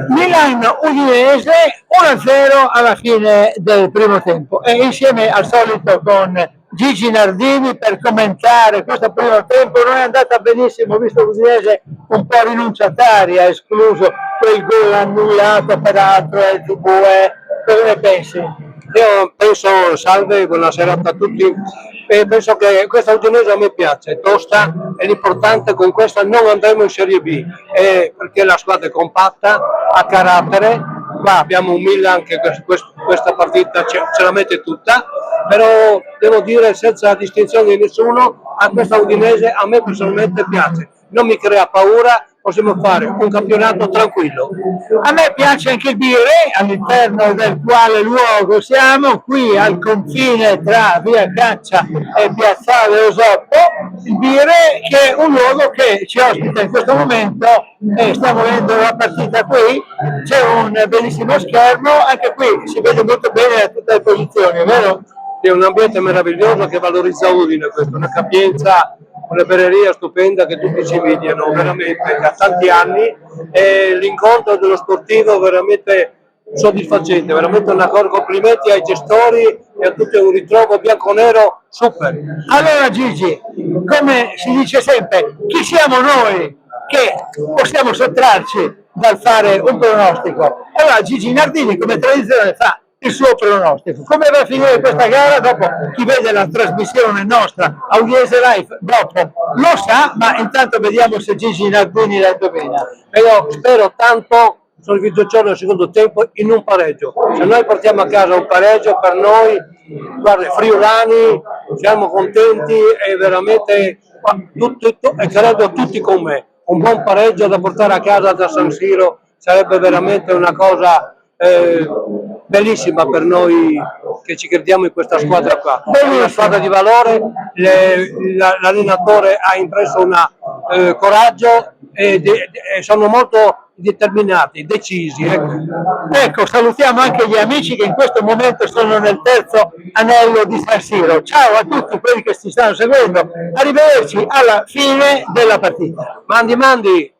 Milan-Udinese 1-0 alla fine del primo tempo e insieme al solito con Gigi Nardini per commentare questo primo tempo. Non è andata benissimo, visto l'Udinese un po' rinunciataria, escluso quel gol annullato peraltro al Zubue. Cosa ne pensi? Io penso, salve, buonasera a tutti, penso che questa Udinese a me piace, è tosta e l'importante con questa non andremo in Serie B, perché la squadra è compatta, ha carattere, qua abbiamo un Milan che questa partita ce la mette tutta, però devo dire senza distinzione di nessuno, a questa Udinese a me personalmente piace, non mi crea paura. Possiamo fare un campionato tranquillo. A me piace anche il Biré, all'interno del quale luogo siamo, qui al confine tra via Caccia e piazzale Osoppo. Il Biré che è un luogo che ci ospita in questo momento e stiamo vedendo la partita qui, c'è un bellissimo schermo, anche qui si vede molto bene da tutte le posizioni, vero? È un ambiente meraviglioso che valorizza Udine, questa, una capienza, una birreria stupenda che tutti ci invidiano veramente da tanti anni e l'incontro dello sportivo veramente soddisfacente, veramente una cosa, complimenti ai gestori e a tutti, un ritrovo bianco-nero super. Allora Gigi, come si dice sempre, chi siamo noi che possiamo sottrarci dal fare un pronostico? Allora Gigi Nardini come tradizione fa il suo pronostico. Come va a finire questa gara? Dopo chi vede la trasmissione nostra Audience Live dopo lo sa, ma intanto vediamo se Gigi Nardini la indovina. Io spero tanto sul videogioco del secondo tempo in un pareggio. Se noi portiamo a casa un pareggio, per noi, guarda, friulani, siamo contenti e veramente e credo tutti con me. Un buon pareggio da portare a casa da San Siro sarebbe veramente una cosa bellissima per noi che ci crediamo in questa squadra qua. È una squadra di valore, l'allenatore ha impresso un coraggio e sono molto determinati, decisi. Ecco, salutiamo anche gli amici che in questo momento sono nel terzo anello di San Siro. Ciao a tutti quelli che ci stanno seguendo, arrivederci alla fine della partita. Mandi!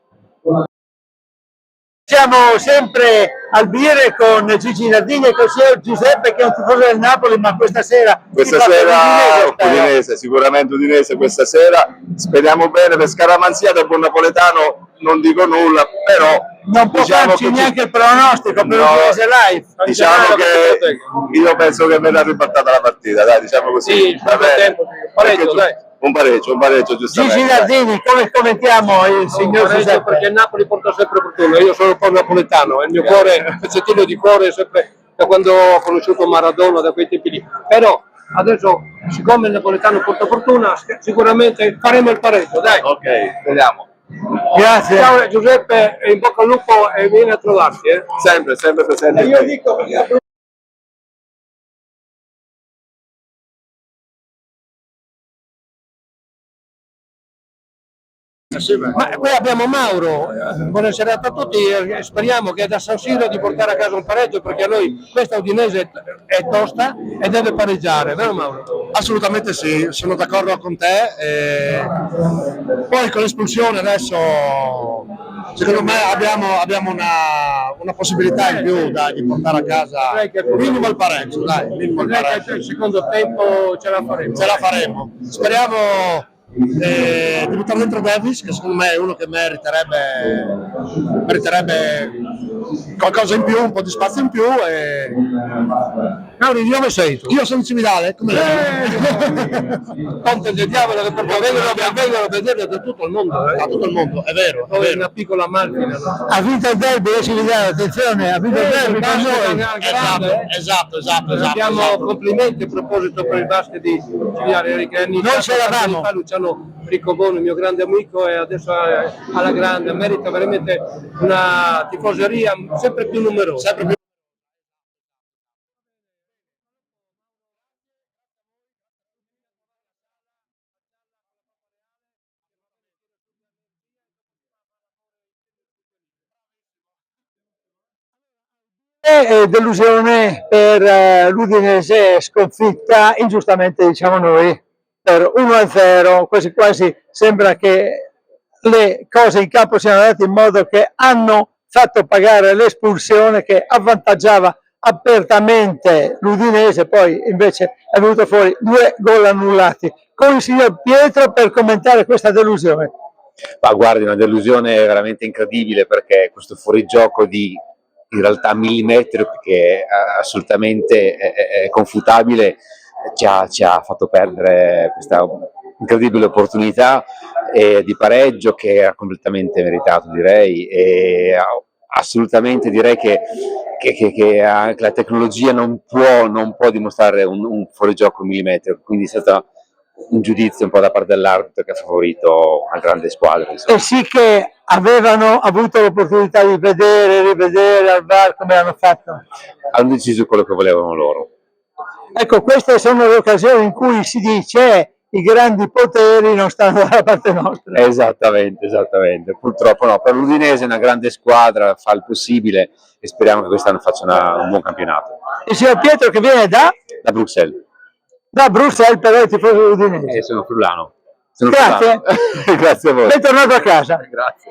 Siamo sempre al Biré con Gigi Nardini e con il signor Giuseppe che è un tifoso del Napoli, ma questa sera Udinese, sicuramente Udinese questa sera, speriamo bene. Per scaramanzia del buon napoletano non dico nulla, però non può farci neanche il pronostico per Udinese Live. Diciamo che io penso che verrà ribaltata la partita, dai, diciamo così. Sì, un pareggio giustamente. Gigi Nardini, come commentiamo il signor Giuseppe? Perché il Napoli porta sempre fortuna, io sono un po' napoletano, il mio cuore, un pezzettino di cuore è sempre da quando ho conosciuto Maradona, da quei tempi lì. Però adesso, siccome il napoletano porta fortuna, sicuramente faremo il pareggio, dai. Ok, vediamo. Grazie. Ciao Giuseppe, in bocca al lupo e vieni a trovarci. Sempre presente. Io dico ma qui abbiamo Mauro, buonasera a tutti, speriamo che da San Siro di portare a casa un pareggio perché a noi questa Udinese è tosta e deve pareggiare, vero Mauro? Assolutamente sì, sono d'accordo con te. Poi con l'espulsione adesso secondo me abbiamo una possibilità in più di portare a casa minimo il pareggio, Il secondo tempo ce la faremo. Speriamo di buttare dentro Davis, che secondo me è uno che meriterebbe qualcosa in più, un po' di spazio in più. Mauro, di dove sei tu? Io sono Cividale, come Ponte del Diavolo che proprio vengono a vedere da tutto il mondo. Da tutto il mondo, è vero. È una piccola macchina. No? Ha vinto il derby, Cividale, attenzione, ha vinto il derby per noi. Esatto. Abbiamo complimenti a proposito per il basket di Cividale. Noi ce l'avamo. Luciano Riccoboni, mio grande amico, e adesso alla grande, merita veramente una tifoseria sempre più numerosa. Delusione per l'Udinese, sconfitta ingiustamente, diciamo noi, per 1-0, quasi sembra che le cose in campo siano andate in modo che hanno fatto pagare l'espulsione che avvantaggiava apertamente l'Udinese, poi invece è venuto fuori 2 gol annullati. Con il signor Pietro per commentare questa delusione. Ma guardi, una delusione veramente incredibile, perché questo fuorigioco di in realtà millimetrico, che è assolutamente è confutabile, ci ha fatto perdere questa incredibile opportunità di pareggio che era completamente meritato, direi, e assolutamente direi che anche la tecnologia non può dimostrare un fuorigioco millimetrico, quindi è stato un giudizio un po' da parte dell'arbitro che ha favorito una grande squadra, insomma. E sì che avevano avuto l'opportunità di vedere, rivedere al VAR come hanno fatto. Hanno deciso quello che volevano loro. Ecco, queste sono le occasioni in cui si dice i grandi poteri non stanno dalla parte nostra. Esattamente. Purtroppo no, per l'Udinese è una grande squadra, fa il possibile e speriamo che quest'anno faccia un buon campionato. Il signor Pietro che viene da Bruxelles. Da Bruxelles, però è tifoso dell'Udinese. Sono friulano. Grazie. Grazie a voi. Bentornato a casa. Grazie.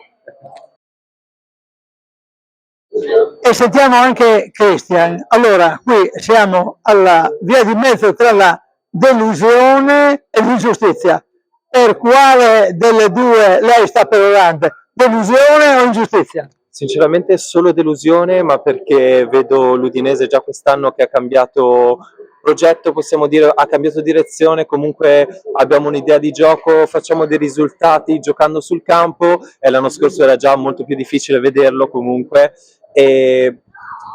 E sentiamo anche Christian. Allora, qui siamo alla via di mezzo tra la delusione e l'ingiustizia. Per quale delle due lei sta perorando? Delusione o ingiustizia? Sinceramente solo delusione, ma perché vedo l'Udinese già quest'anno che ha cambiato progetto, possiamo dire, ha cambiato direzione, comunque abbiamo un'idea di gioco, facciamo dei risultati giocando sul campo, e l'anno scorso era già molto più difficile vederlo comunque. E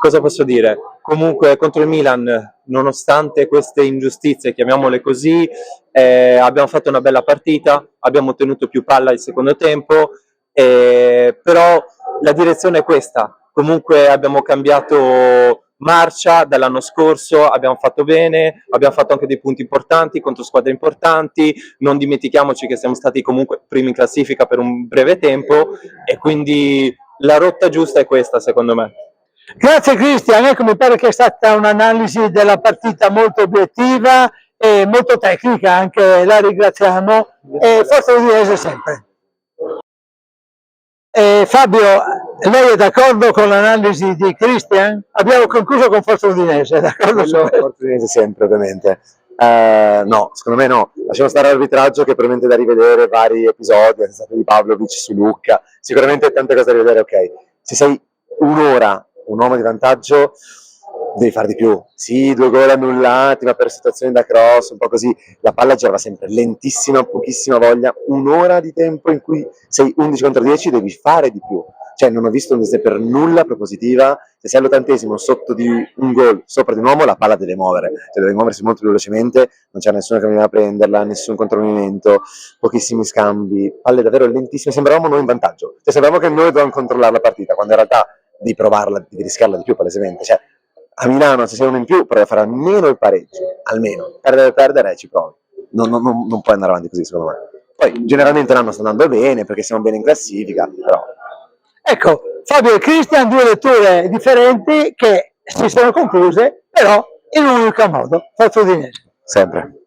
cosa posso dire? Comunque contro il Milan, nonostante queste ingiustizie, chiamiamole così, abbiamo fatto una bella partita, abbiamo ottenuto più palla il secondo tempo, però la direzione è questa. Comunque abbiamo cambiato marcia dall'anno scorso, abbiamo fatto bene, abbiamo fatto anche dei punti importanti contro squadre importanti, non dimentichiamoci che siamo stati comunque primi in classifica per un breve tempo, e quindi la rotta giusta è questa, secondo me. Grazie Cristian, ecco, mi pare che è stata un'analisi della partita molto obiettiva e molto tecnica, anche la ringraziamo, e forza Udinese sempre. Fabio, lei è d'accordo con l'analisi di Christian? Abbiamo concluso con Forza Udinese, d'accordo? Forza Udinese sempre, ovviamente. No, secondo me no. Lasciamo stare l'arbitraggio, che probabilmente è da rivedere vari episodi, è stato di Pavlovic su Lucca, sicuramente tante cose da rivedere, ok. Se sei un'ora un uomo di vantaggio, devi fare di più. Sì, 2 gol annullati, ma per situazioni da cross, un po' così. La palla girava sempre lentissima, pochissima voglia. Un'ora di tempo in cui sei 11 contro 10, devi fare di più. Cioè, non ho visto un per nulla propositiva. Se sei all'80° sotto di un gol, sopra di un uomo, la palla deve muovere. Cioè, deve muoversi molto più velocemente, non c'era nessuno che veniva a prenderla, nessun contromovimento, pochissimi scambi, palle davvero lentissime. Sembravamo noi in vantaggio. Cioè, sembravamo che noi dovevamo controllare la partita, quando in realtà di provarla, di rischiarla di più, palesemente. Cioè, a Milano, se sei uno in più, provi a fare almeno il pareggio, almeno. Perdere, ci provi. Non puoi andare avanti così, secondo me. Poi, generalmente l'anno sta andando bene, perché siamo bene in classifica, però... Ecco, Fabio e Cristian, 2 letture differenti che si sono concluse, però in un unico modo, Forza Udinese. Sempre.